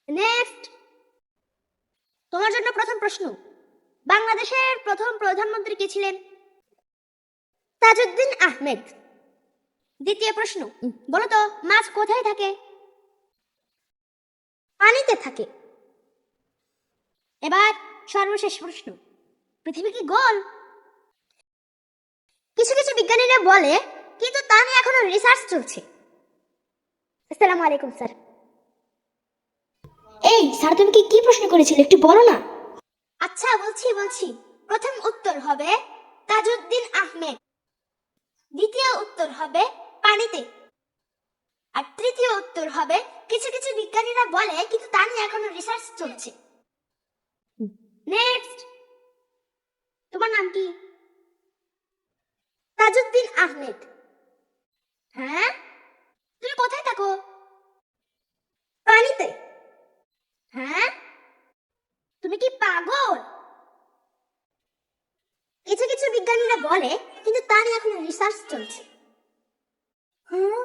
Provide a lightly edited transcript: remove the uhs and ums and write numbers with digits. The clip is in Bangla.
নেক্সট, তোমার জন্য প্রথম প্রশ্ন, বাংলাদেশের প্রথম প্রধানমন্ত্রী কে ছিলেন? তাজউদ্দিন আহমেদ। দ্বিতীয় প্রশ্ন, বলো তো মাছ কোথায় থাকে? পানিতে থাকে। এবার সর্বশেষ প্রশ্ন, পৃথিবী কি গোল? কিছু কিছু বিজ্ঞানীরা বলে, কিন্তু তা নিয়ে এখনো রিসার্চ চলছে। আসসালামু আলাইকুম স্যার। এই স্যার, তুমি কি প্রশ্ন করেছিলে একটু বলো না? আচ্ছা, বলছি। প্রথম উত্তর হবে তাজউদ্দিন আহমেদ, দ্বিতীয় উত্তর হবে পানিতে, আর তৃতীয় উত্তর হবে কিছু কিছু বিজ্ঞানীরা বলে, কিন্তু তা নিয়ে এখনো রিসার্চ চলছে। নেক্সট, তোমার নাম কি? তাজউদ্দিন আহমেদ। হ্যাঁ, তুমি কোথায় থাকো? পানিতে। হ্যাঁ, তুমি কি পাগল? কিছু কিছু বিজ্ঞানীরা বলে, কিন্তু তা নিয়ে এখনো রিসার্চ চলছে। হ্যাঁ,